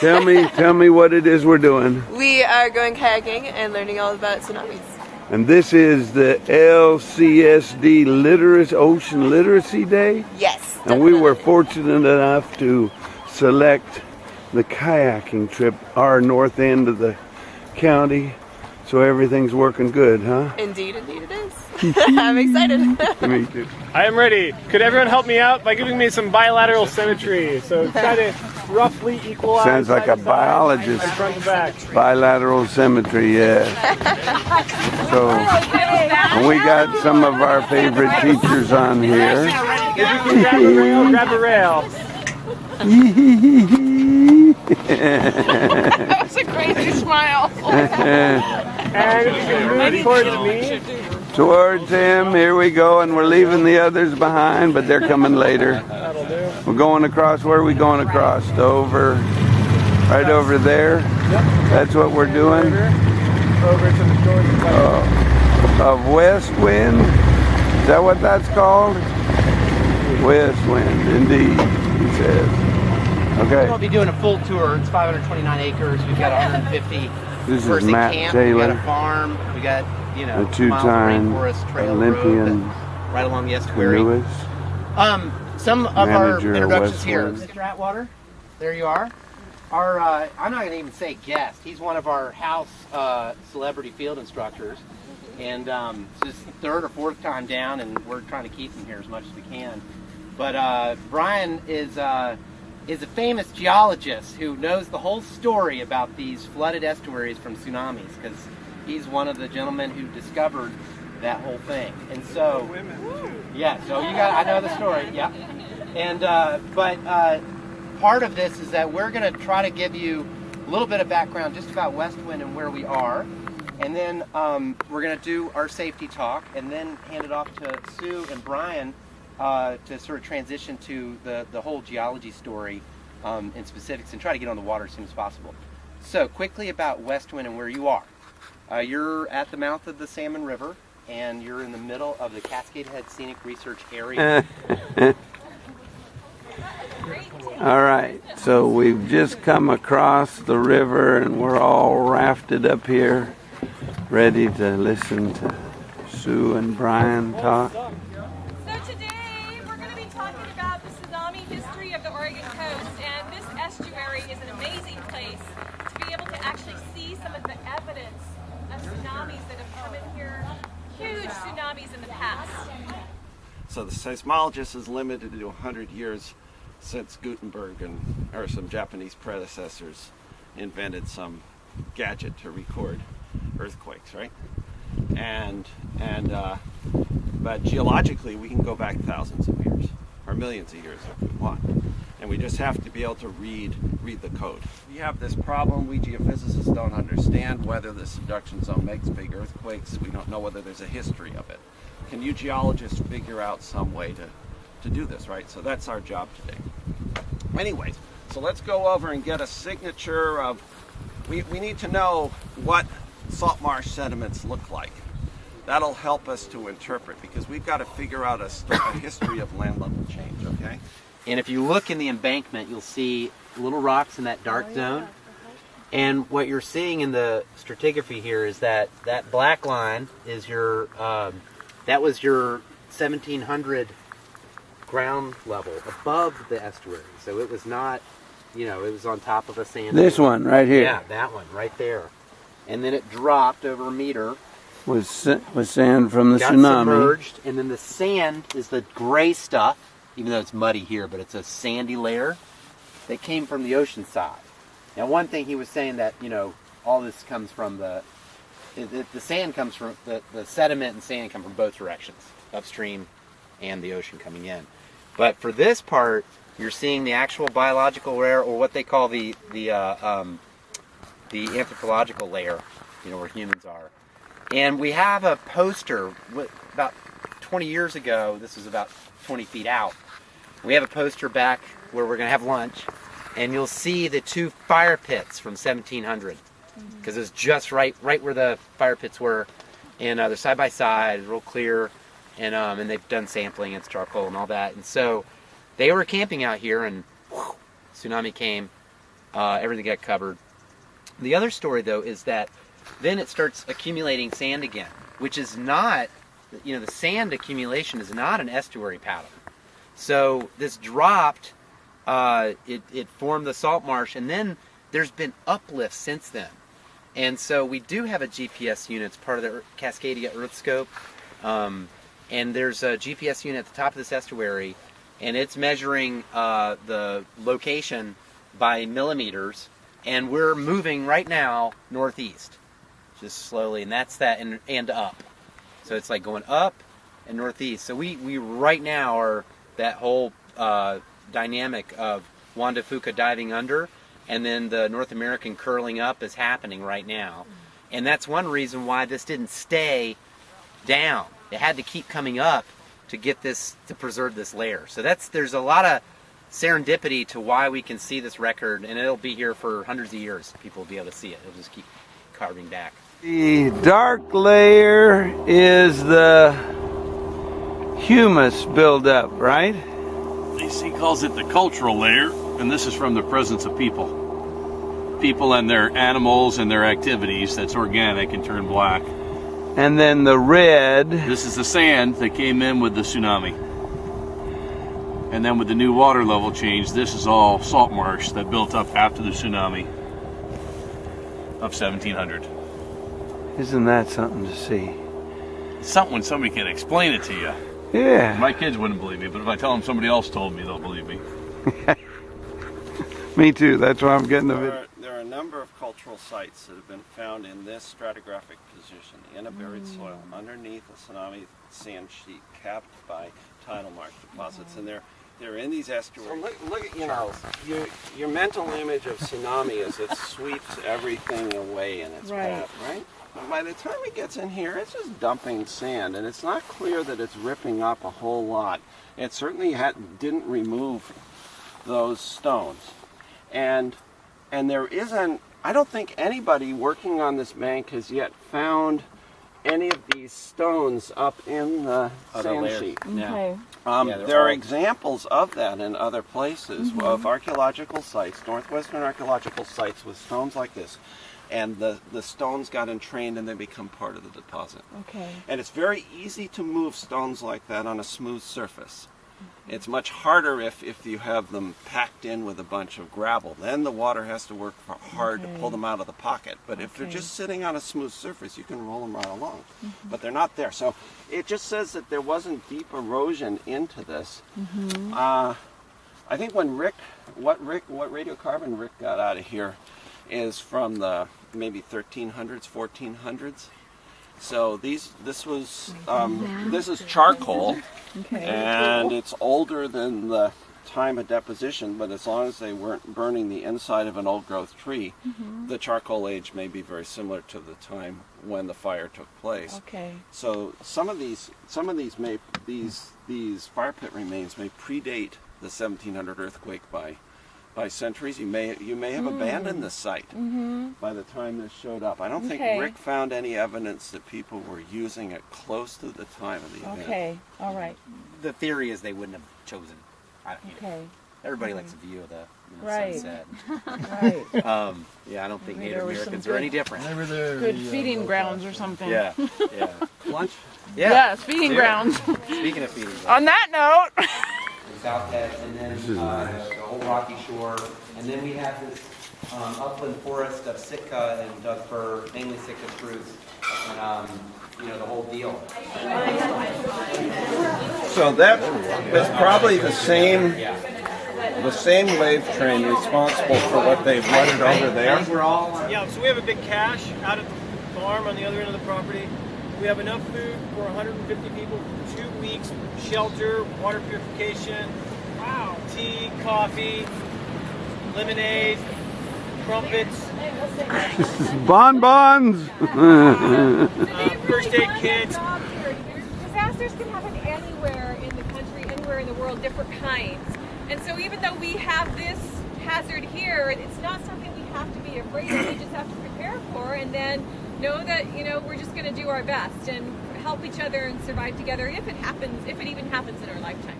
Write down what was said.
Tell me what it is we're doing. We are going kayaking and learning all about tsunamis. And this is the LCSD Ocean Literacy Day? Yes. Definitely. And we were fortunate enough to select the kayaking trip, our north end of the county. So everything's working good, huh? Indeed it is. I'm excited. Me too. I am ready. Could everyone help me out by giving me some bilateral symmetry? So try to roughly equalize. Sounds like a biologist. Front and back. Bilateral symmetry, yeah. So, and we got some of our favorite teachers on here. If you can grab a rail, grab a rail. That was a crazy smile. And if you can move towards me. Towards him, here we go, and we're leaving the others behind, but they're coming later. That'll do. We're going across, where are we going across? Over, right over there? Yep. That's what we're doing? Over to the north Of west wind? Is that what that's called? West wind, indeed, he says. Okay. We'll be doing a full tour. It's 529 acres. We've got 150 This is person Matt camp. Taylor. We got a farm. We got, you know, A two-time rainforest trail Olympian road right along the estuary. Lewis. Some of Manager our of introductions here. Westwood. Mr. Atwater, there you are. Our I'm not going to even say guest. He's one of our house celebrity field instructors, and it's his third or fourth time down, and we're trying to keep him here as much as we can. But Brian is a famous geologist who knows the whole story about these flooded estuaries from tsunamis, because he's one of the gentlemen who discovered that whole thing. And so, yeah, so you got, I know the story, yeah. And, but part of this is that we're going to try to give you a little bit of background just about Westwind and where we are. And then we're going to do our safety talk and then hand it off to Sue and Brian to sort of transition to the whole geology story in specifics and try to get on the water as soon as possible. So quickly about Westwind and where you are. You're at the mouth of the Salmon River, and you're in the middle of the Cascade Head Scenic Research Area. All right, so we've just come across the river and we're all rafted up here, ready to listen to Sue and Brian talk. So today we're going to be talking about the tsunami history of the Oregon coast, and this estuary is an amazing place to be able to actually see some of the evidence of tsunamis that have come in here, huge tsunamis in the past. So the seismologist is limited to 100 years since Gutenberg or some Japanese predecessors invented some gadget to record earthquakes, right? But geologically, we can go back thousands of years or millions of years if we want, and we just have to be able to read the code. We have this problem. We geophysicists don't understand whether the subduction zone makes big earthquakes. We don't know whether there's a history of it. Can you geologists figure out some way to do this, right? So that's our job today. Anyways, so let's go over and get a signature of, we need to know what salt marsh sediments look like. That'll help us to interpret, because we've got to figure out a history of land level change, okay? And if you look in the embankment, you'll see little rocks in that dark zone. And what you're seeing in the stratigraphy here is that black line is your, that was your 1700 ground level above the estuary. So it was not, you know, it was on top of a sand. This one right here. Yeah, that one right there. And then it dropped over a meter. Was sand from the got tsunami. Submerged, and then the sand is the gray stuff, even though it's muddy here, but it's a sandy layer that came from the ocean side. Now, one thing he was saying that, you know, all this comes from the sand comes from, the sediment and sand come from both directions, upstream and the ocean coming in. But for this part, you're seeing the actual biological layer, or what they call the anthropological layer, you know, where humans are. And we have a poster, about 20 years ago, this was about 20 feet out. We have a poster back where we're going to have lunch, and you'll see the two fire pits from 1700, because it's just right where the fire pits were, and they're side by side, real clear, and they've done sampling, it's charcoal and all that. And so they were camping out here, and whew, tsunami came, everything got covered. The other story, though, is that then it starts accumulating sand again, which is not, the sand accumulation is not an estuary pattern. So this dropped, it formed the salt marsh, and then there's been uplift since then. And so we do have a GPS unit. It's part of the Cascadia Earth Scope. And there's a GPS unit at the top of this estuary, and it's measuring the location by millimeters. And we're moving right now northeast, just slowly, and that's that, and up. So it's like going up and northeast. So we right now are that whole dynamic of Juan de Fuca diving under, and then the North American curling up is happening right now. And that's one reason why this didn't stay down. It had to keep coming up to get this, to preserve this layer. So there's a lot of serendipity to why we can see this record, and it'll be here for hundreds of years. People will be able to see it. It'll just keep carving back. The dark layer is the humus buildup, right? He calls it the cultural layer, and this is from the presence of people. People and their animals and their activities that's organic and turned black. And then the red. This is the sand that came in with the tsunami. And then with the new water level change, this is all salt marsh that built up after the tsunami of 1700. Isn't that something to see? It's something when somebody can explain it to you. Yeah. My kids wouldn't believe me, but if I tell them somebody else told me, they'll believe me. Me too. That's why I'm getting a bit. There are a number of cultural sites that have been found in this stratigraphic position, in a buried soil, underneath a tsunami sand sheet, capped by tidal marsh deposits, and they're in these estuaries. So look at, your mental image of tsunami is it sweeps everything away in its path, right? But by the time it gets in here, it's just dumping sand, and it's not clear that it's ripping up a whole lot. It certainly didn't remove those stones. And there isn't, I don't think anybody working on this bank has yet found any of these stones up in the sand sheet. Okay. There are examples of that in other places, of archaeological sites, northwestern archaeological sites with stones like this. And the stones got entrained and they become part of the deposit. Okay. And it's very easy to move stones like that on a smooth surface. It's much harder if you have them packed in with a bunch of gravel. Then the water has to work hard to pull them out of the pocket. But if they're just sitting on a smooth surface, you can roll them right along. But they're not there. So it just says that there wasn't deep erosion into this. I think when what radiocarbon Rick got out of here is from the maybe 1300s, 1400s. So this is charcoal, and it's older than the time of deposition, but as long as they weren't burning the inside of an old growth tree, the charcoal age may be very similar to the time when the fire took place. Okay. So some of these fire pit remains may predate the 1700 earthquake by centuries. You may have abandoned this site by the time this showed up. I don't think Rick found any evidence that people were using it close to the time of the event. Okay, all right. The theory is they wouldn't have chosen. Everybody likes a view of the sunset. Right. I don't think Native Americans are any different. Good feeding grounds or something. Yeah. Lunch? Yeah, feeding grounds. Speaking of feeding grounds. On that note. South Head, and then the whole rocky shore, and then we have this upland forest of Sitka and Doug fir, mainly Sitka spruce, and the whole deal. So that is probably the same wave train responsible for what they've rutted over there. Yeah, so we have a big cache out at the farm on the other end of the property. We have enough food for 150 people for 2 weeks, shelter, water purification, tea, coffee, lemonade, crumpets, bonbons, first aid kits. Disasters can happen anywhere in the country, anywhere in the world, different kinds. And so even though we have this hazard here, it's not something we have to be afraid of. We just have to prepare for, and then know that we're just going to do our best and help each other and survive together if it happens, if it even happens in our lifetime.